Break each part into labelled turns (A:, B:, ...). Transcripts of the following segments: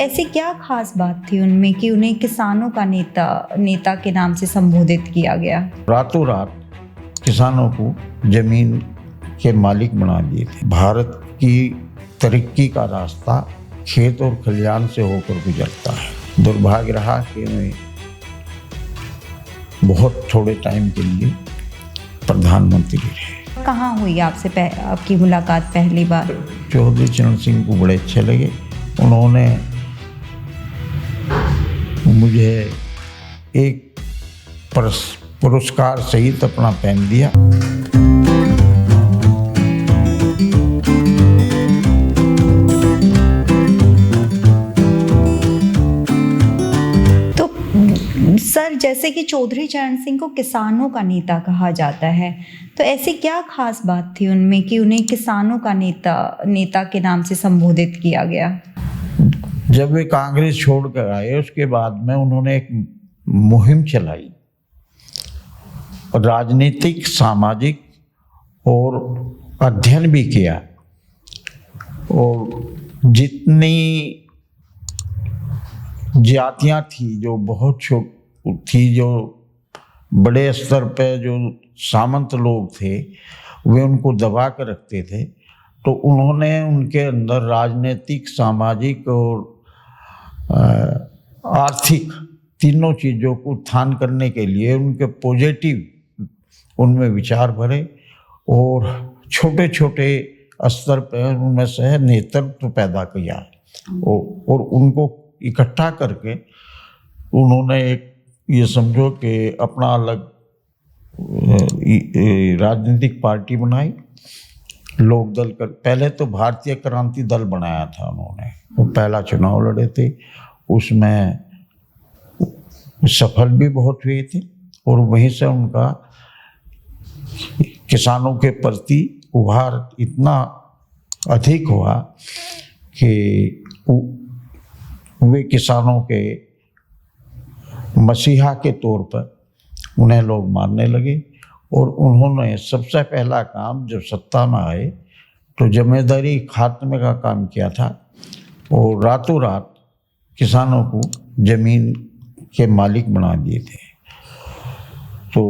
A: ऐसी क्या खास बात थी उनमें कि उन्हें किसानों का नेता के नाम से संबोधित किया गया?
B: रातों रात किसानों को जमीन के मालिक बना दिए थे। भारत की तरक्की का रास्ता खेत और खलिहान से होकर गुजरता है। दुर्भाग्य रहा कि मैं बहुत थोड़े टाइम के लिए प्रधानमंत्री रहे।
A: कहाँ हुई आपकी मुलाकात पहली बार?
B: चौधरी चरण सिंह को बड़े अच्छे लगे। उन्होंने मुझे एक पुरस्कार सहित अपना पेन दिया।
A: तो सर, जैसे कि चौधरी चरण सिंह को किसानों का नेता कहा जाता है, तो ऐसी क्या खास बात थी उनमें कि उन्हें किसानों का नेता के नाम से संबोधित किया गया?
B: जब वे कांग्रेस छोड़कर आए उसके बाद में उन्होंने एक मुहिम चलाई, राजनीतिक, सामाजिक और अध्ययन भी किया, और जितनी जातियां थी जो बहुत थी, जो बड़े स्तर पे जो सामंत लोग थे वे उनको दबा कर रखते थे, तो उन्होंने उनके अंदर राजनीतिक, सामाजिक और आर्थिक तीनों चीज़ों को उत्थान करने के लिए उनके पॉजिटिव उनमें विचार भरे और छोटे छोटे स्तर पर उनमें से नेतृत्व पैदा किया और उनको इकट्ठा करके उन्होंने एक ये समझो कि अपना अलग राजनीतिक पार्टी बनाई, लोक दल कर। पहले तो भारतीय क्रांति दल बनाया था उन्होंने, वो पहला चुनाव लड़े थे, उसमें सफल भी बहुत हुए थे और वहीं से उनका किसानों के प्रति उभार इतना अधिक हुआ कि वे किसानों के मसीहा के तौर पर उन्हें लोग मानने लगे। और उन्होंने सबसे पहला काम जब सत्ता में आए तो जमींदारी खात्मे का काम किया था और रातों रात किसानों को जमीन के मालिक बना दिए थे। तो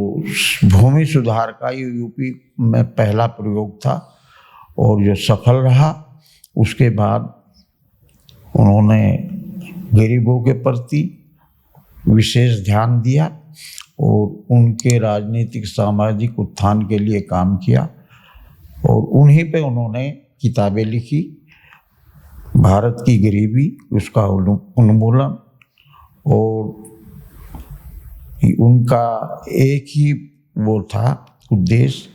B: भूमि सुधार का ये यूपी में पहला प्रयोग था और जो सफल रहा। उसके बाद उन्होंने गरीबों के प्रति विशेष ध्यान दिया और उनके राजनीतिक, सामाजिक उत्थान के लिए काम किया और उन्हीं पे उन्होंने किताबें लिखी, भारत की गरीबी, उसका उन्मूलन। और उनका एक ही वो था उद्देश्य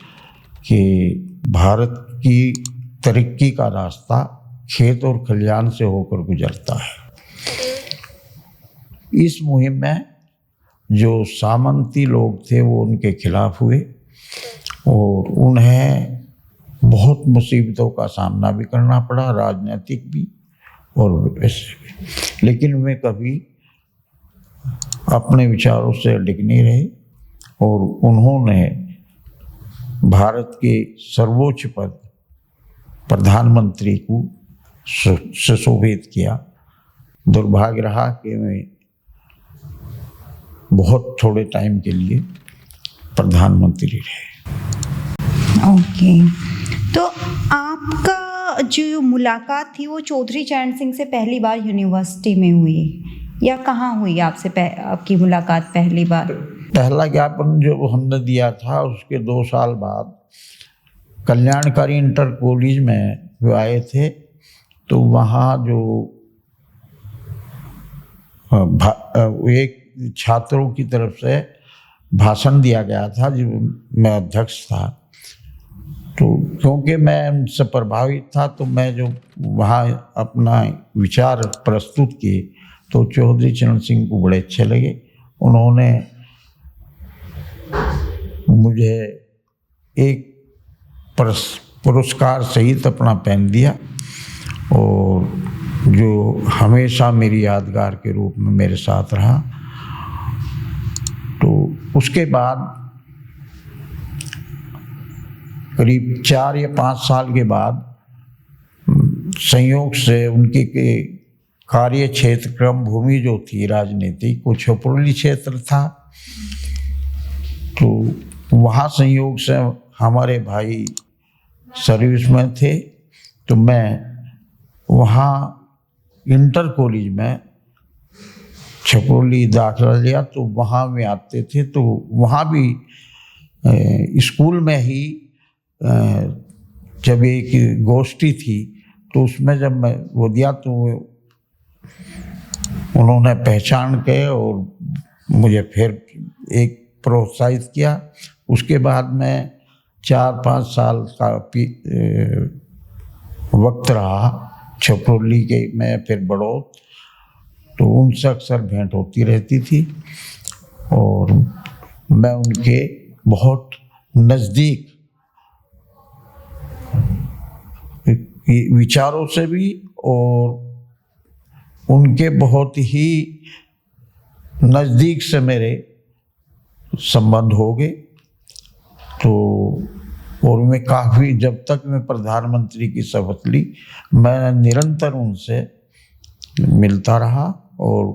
B: कि भारत की तरक्की का रास्ता खेत और खलिहान से होकर गुजरता है। इस मुहिम में जो सामंती लोग थे वो उनके खिलाफ हुए और उन्हें बहुत मुसीबतों का सामना भी करना पड़ा, राजनीतिक भी और वैसे भी। लेकिन वे कभी अपने विचारों से अडिग नहीं रहे और उन्होंने भारत के सर्वोच्च पद प्रधानमंत्री को सुशोभित किया। दुर्भाग्य रहा कि मैं बहुत थोड़े टाइम के लिए प्रधानमंत्री रहे।
A: ओके, तो आपका जो मुलाकात थी वो चौधरी चरण सिंह से पहली बार यूनिवर्सिटी में हुई या कहाँ हुई आपकी मुलाकात पहली बार?
B: पहला ज्ञापन जो हमने दिया था उसके 2 साल बाद कल्याणकारी इंटर कॉलेज में वो आए थे, तो वहाँ जो एक छात्रों की तरफ से भाषण दिया गया था, जो मैं अध्यक्ष था, तो क्योंकि मैं उनसे प्रभावित था तो मैं जो वहाँ अपना विचार प्रस्तुत किए तो चौधरी चरण सिंह को बड़े अच्छे लगे। उन्होंने मुझे एक पुरस्कार सहित अपना पेन दिया और जो हमेशा मेरी यादगार के रूप में मेरे साथ रहा। तो उसके बाद करीब 4 या 5 साल के बाद संयोग से उनकी कार्य क्षेत्र क्रम भूमि जो थी राजनीतिक, वो छपरोली क्षेत्र था। तो वहाँ संयोग से हमारे भाई सर्विस में थे, तो मैं वहाँ इंटर कॉलेज में छपरोली दाखिला लिया। तो वहाँ में आते थे, तो वहाँ भी स्कूल में ही जब एक गोष्ठी थी, तो उसमें जब मैं वो दिया तो उन्होंने पहचान के और मुझे फिर एक प्रोत्साहित किया। उसके बाद मैं 4-5 साल का वक्त रहा छपरोली के में, फिर बड़ौद। तो उनसे अक्सर भेंट होती रहती थी और मैं उनके बहुत नज़दीक विचारों से भी और उनके बहुत ही नज़दीक से मेरे संबंध हो गए। तो और मैं काफ़ी, जब तक मैं प्रधानमंत्री की शपथ ली, मैं निरंतर उनसे मिलता रहा और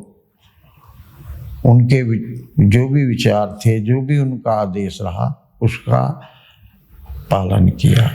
B: उनके जो भी विचार थे, जो भी उनका आदेश रहा, उसका पालन किया।